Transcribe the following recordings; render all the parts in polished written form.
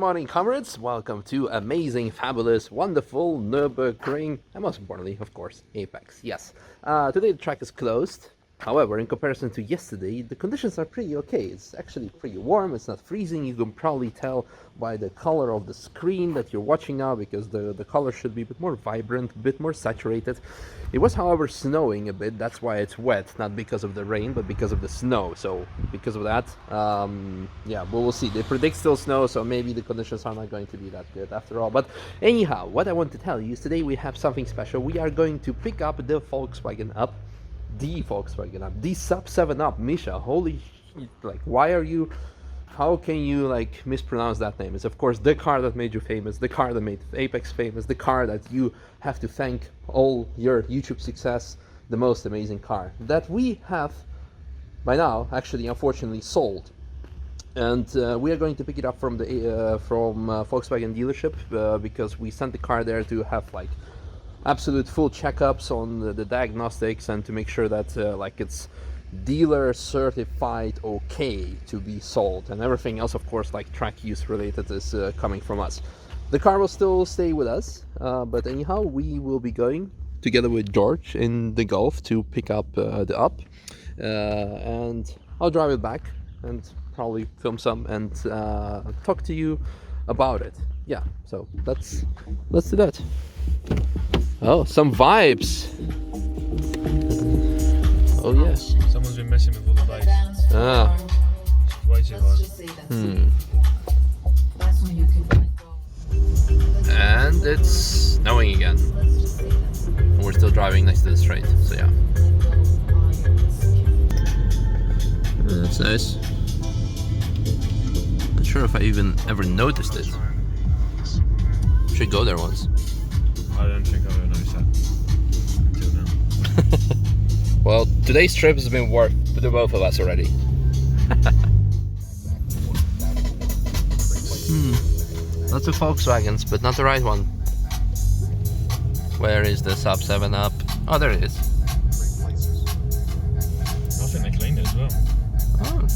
morning, comrades. Welcome to amazing, fabulous, wonderful Nurburgring, and most importantly, of course, Apex. Yes, today the track is closed. However, in comparison to yesterday, the conditions are pretty okay. It's actually pretty warm, it's not freezing. You can probably tell by the color of the screen that you're watching now, because the color should be a bit more vibrant, a bit more saturated. It was, however, snowing a bit. That's why it's wet, not because of the rain, but because of the snow. So, because of that, yeah, but we'll see. They predict still snow, so maybe the conditions are not going to be that good after all. But anyhow, what I want to tell you is today we have something special. We are going to pick up the Volkswagen Up. The Sub7 Up. Misha, holy shit, like, why are you, how can you like mispronounce that name? It's of course the car that made you famous, the car that made Apex famous, the car that you have to thank all your YouTube success, the most amazing car that we have by now actually unfortunately sold. And we are going to pick it up from the Volkswagen dealership because we sent the car there to have like absolute full checkups on the diagnostics and to make sure that like it's dealer certified okay to be sold, and everything else of course like track use related is coming from us. The car will still stay with us, but anyhow we will be going together with George in the Golf to pick up the Up, and I'll drive it back and probably film some and talk to you about it. Yeah, so let's do that. Oh, some vibes. Oh yeah. Someone's been messing with all the bass. Ah. It's way too high. And it's snowing again. And we're still driving next to the straight, so yeah. That's nice. Not sure if I even ever noticed it. Should go there once. I don't think I've ever noticed that until now. Well, today's trip has been worth for the both of us already. Lots of Volkswagens, but not the right one. Where is the Sub7 Up? Oh, there it is. I think they cleaned it as well. Oh.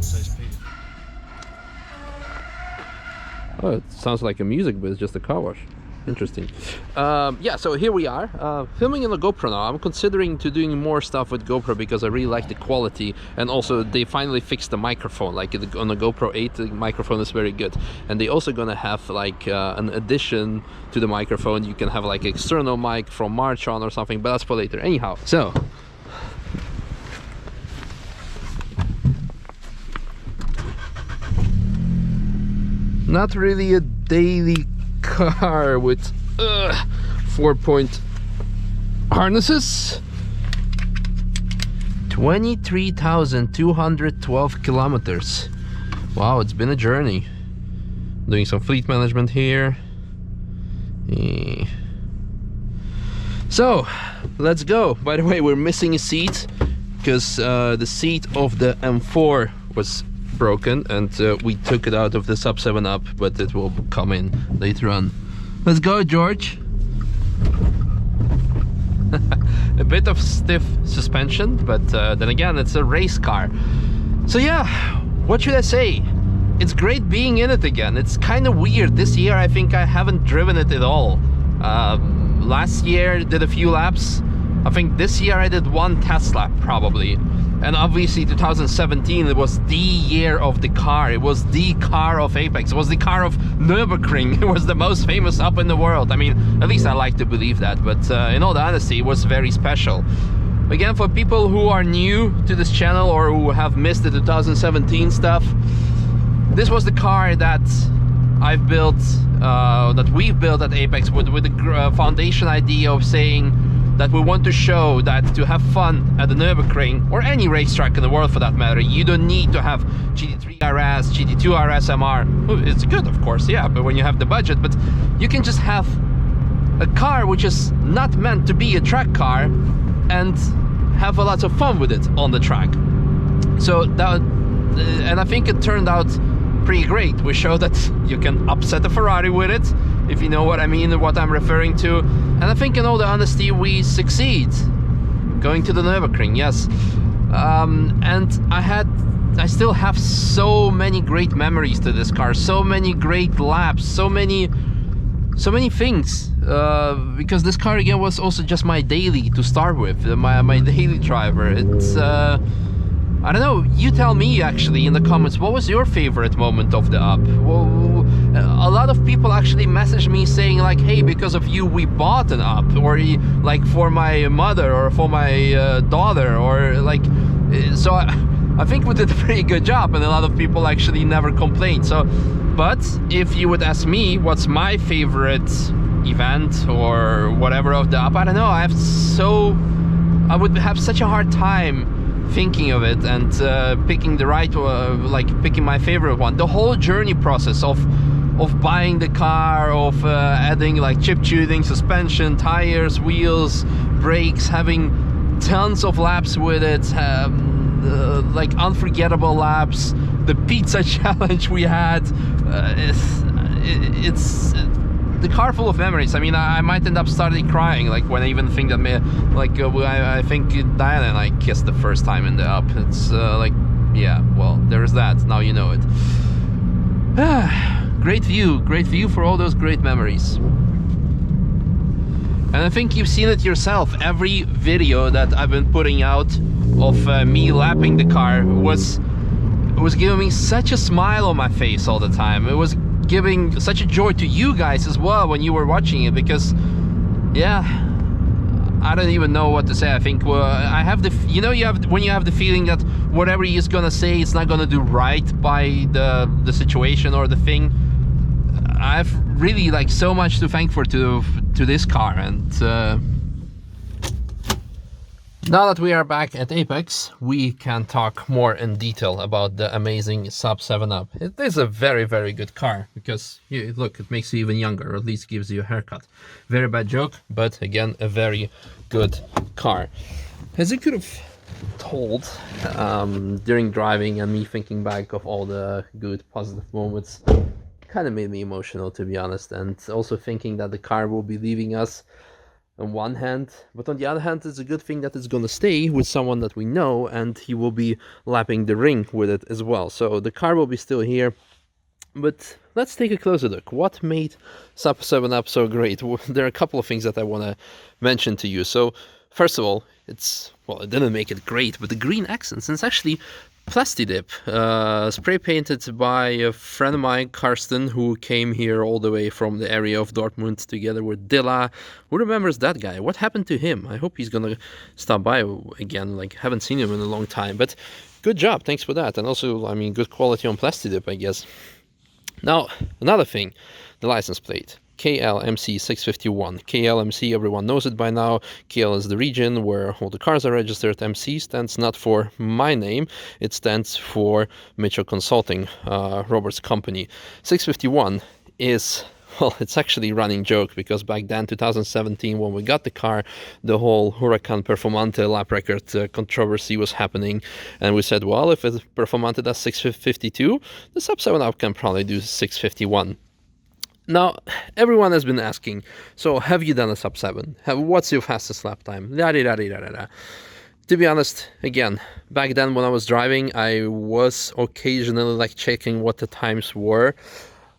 Says Pete. Oh, it sounds like a music, but it's just a car wash. Interesting. Yeah, so here we are, filming in the GoPro now. I'm considering to doing more stuff with GoPro because I really like the quality, and also they finally fixed the microphone. Like on the GoPro 8, the microphone is very good, and they also gonna have like an addition to the microphone. You can have like external mic from March on or something, but that's for later. Anyhow, so not really a daily car with 4-point harnesses. 23,212 kilometers. Wow, it's been a journey. Doing some fleet management here. So let's go. By the way, we're missing a seat because the seat of the M4 was broken, and we took it out of the Sub7 Up, but it will come in later on. Let's go, George. A bit of stiff suspension, but then again, it's a race car. So yeah, what should I say? It's great being in it again. It's kind of weird. This year I think I haven't driven it at all. Last year did a few laps. I think this year I did one test lap probably. And obviously 2017, it was the year of the car. It was the car of Apex. It was the car of Nurburgring. It was the most famous Up in the world. I mean, at least I like to believe that. But in all honesty, it was very special. Again, for people who are new to this channel or who have missed the 2017 stuff, this was the car that I've built, that we've built at Apex with the foundation idea of saying that we want to show that to have fun at the Nürburgring, or any racetrack in the world for that matter, you don't need to have GT3 RS, GT2 RS MR. It's good, of course, yeah, but when you have the budget, but you can just have a car which is not meant to be a track car and have a lot of fun with it on the track. So that, and I think it turned out pretty great. We showed that you can upset a Ferrari with it, if you know what I mean, what I'm referring to. And I think in all the honesty we succeed going to the Nürburgring, yes. And I had I still have so many great memories to this car, so many great laps, so many things, because this car again was also just my daily to start with, my daily driver. It's I don't know, you tell me actually in the comments, what was your favorite moment of the Up? Well, a lot of people actually messaged me saying like, hey, because of you we bought an Up, or like for my mother or for my daughter, or like, so I think we did a pretty good job, and a lot of people actually never complained. So, but if you would ask me what's my favorite event or whatever of the Up, I don't know, I would have such a hard time thinking of it and picking the right, like picking my favorite one. The whole journey process of buying the car, of adding like chip tuning, suspension, tires, wheels, brakes, having tons of laps with it, like unforgettable laps, the pizza challenge we had. It's the car full of memories. I mean, I might end up starting crying, like when I even think that I think Diana and I kissed the first time in the Up. It's like, yeah, well, there's that, now you know it. Great view for all those great memories. And I think you've seen it yourself. Every video that I've been putting out of me lapping the car was giving me such a smile on my face all the time. It was giving such a joy to you guys as well when you were watching it, because yeah, I don't even know what to say. I think I have the, when you have the feeling that whatever he's gonna say, it's not gonna do right by the situation or the thing. I've really like so much to thank for to this car. And now that we are back at Apex, we can talk more in detail about the amazing Sub7 Up. It is a very, very good car, because look, it makes you even younger, or at least gives you a haircut. Very bad joke, but again, a very good car. As you could have told during driving and me thinking back of all the good positive moments, kind of made me emotional, to be honest. And also thinking that the car will be leaving us on one hand, but on the other hand, it's a good thing that it's going to stay with someone that we know, and he will be lapping the ring with it as well. So the car will be still here. But let's take a closer look. What made Sub7 Up so great? Well, there are a couple of things that I want to mention to you. So first of all, it didn't make it great, but the green accents, and it's actually Plastidip, spray painted by a friend of mine, Karsten, who came here all the way from the area of Dortmund together with Dilla. Who remembers that guy? What happened to him? I hope he's gonna stop by again. Like, haven't seen him in a long time, but good job, thanks for that. And also, I mean, good quality on Plastidip, I guess. Now, another thing, the license plate. KLMC651. KLMC, everyone knows it by now. KL is the region where all the cars are registered. MC stands not for my name, it stands for Mitchell Consulting, Robert's company. 651 is, well, it's actually a running joke, because back then, 2017, when we got the car, the whole Huracan Performante lap record controversy was happening, and we said, well, if it's Performante does 652, the Sub7 Up can probably do 651. Now, everyone has been asking, so have you done a Sub7? What's your fastest lap time? To be honest, again, back then when I was driving, I was occasionally like checking what the times were.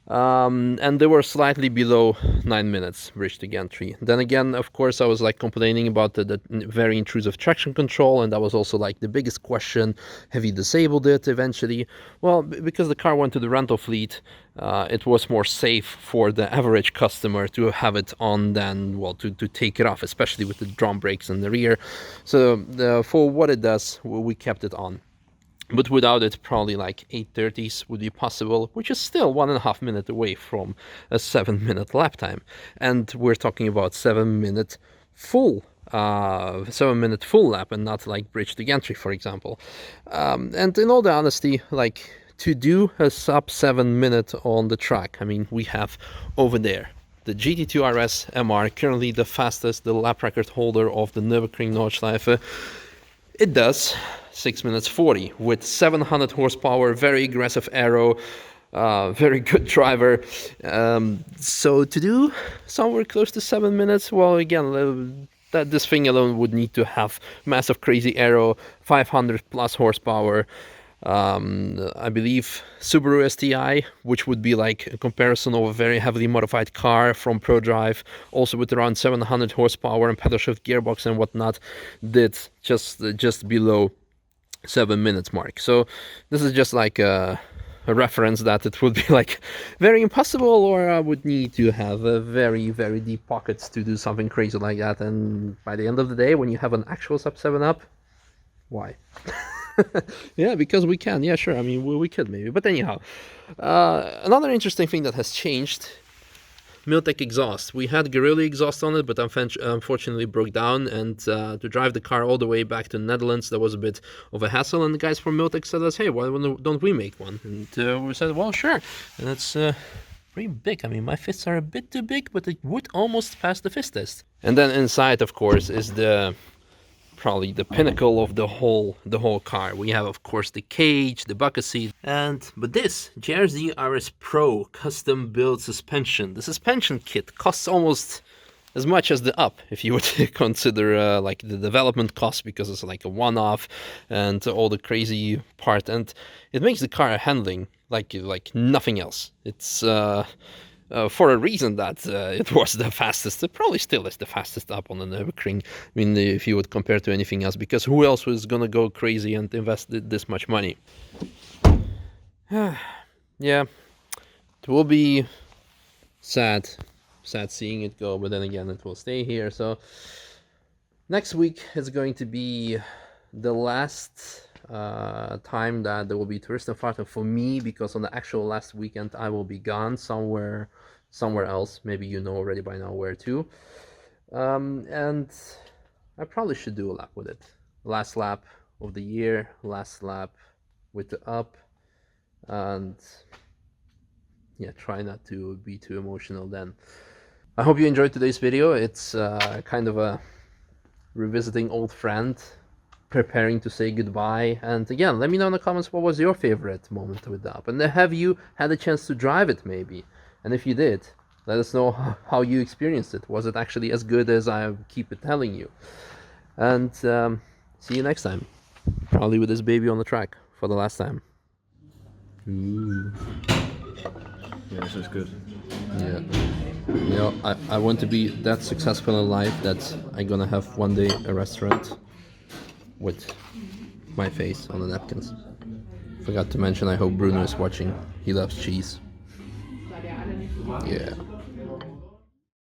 And they were slightly below 9 minutes bridge to gantry. Then again, of course, I was like complaining about the very intrusive traction control, and that was also like the biggest question. Have you disabled it eventually? Well, because the car went to the rental fleet, it was more safe for the average customer to have it on than, well, to take it off, especially with the drum brakes in the rear. So for what it does, we kept it on. But without it, probably like 8:30s would be possible, which is still 1.5 minutes away from a 7-minute lap time. And we're talking about 7-minute full lap, and not like bridge to gantry, for example. And in all the honesty, like, to do a sub-7 minute on the track, I mean, we have over there the GT2 RS MR, currently the fastest, the lap record holder of the Nürburgring Nordschleife. It does 6 minutes 40 with 700 horsepower, very aggressive aero, very good driver. So to do somewhere close to 7 minutes, well, again, this thing alone would need to have massive crazy aero, 500 plus horsepower. I believe Subaru STI, which would be like a comparison of a very heavily modified car from ProDrive, also with around 700 horsepower and pedal shift gearbox and whatnot, did just below 7 minutes mark. So this is just like a reference that it would be like very impossible, or I would need to have a very deep pockets to do something crazy like that. And by the end of the day, when you have an actual Sub7 Up, why? Yeah, because we can. Yeah, sure. I mean, we could maybe. But anyhow, another interesting thing that has changed, Miltech exhaust. We had Gorilla exhaust on it, but unfortunately broke down, and to drive the car all the way back to the Netherlands, that was a bit of a hassle, and the guys from Miltech said us, hey, why don't we make one? And we said, well, sure. And it's pretty big. I mean, my fists are a bit too big, but it would almost pass the fist test. And then inside, of course, is probably the pinnacle of the whole car. We have, of course, the cage, the bucket seat, but this JRZ RS Pro custom built suspension. The suspension kit costs almost as much as the Up, if you would consider like the development cost, because it's like a one-off and all the crazy part, and it makes the car handling like nothing else. It's for a reason that it was the fastest. It probably still is the fastest Up on the Nurburgring. I mean, if you would compare to anything else, because who else was gonna go crazy and invest this much money? Yeah, it will be sad seeing it go, but then again, it will stay here. So next week is going to be the last time that there will be Tourist and Farten for me, because on the actual last weekend I will be gone somewhere else. Maybe you know already by now where to. And I probably should do a lap with it. Last lap of the year, last lap with the Up, and yeah, try not to be too emotional then. I hope you enjoyed today's video. It's kind of a revisiting old friend, preparing to say goodbye. And again, let me know in the comments what was your favorite moment with the Up, and have you had a chance to drive it maybe, and if you did, let us know how you experienced it. Was it actually as good as I keep telling you? And see you next time, probably with this baby on the track for the last time. Ooh. Yeah, this is good. Yeah, you know, I want to be that successful in life that I'm gonna have one day a restaurant with my face on the napkins. Forgot to mention, I hope Bruno is watching. He loves cheese. Yeah.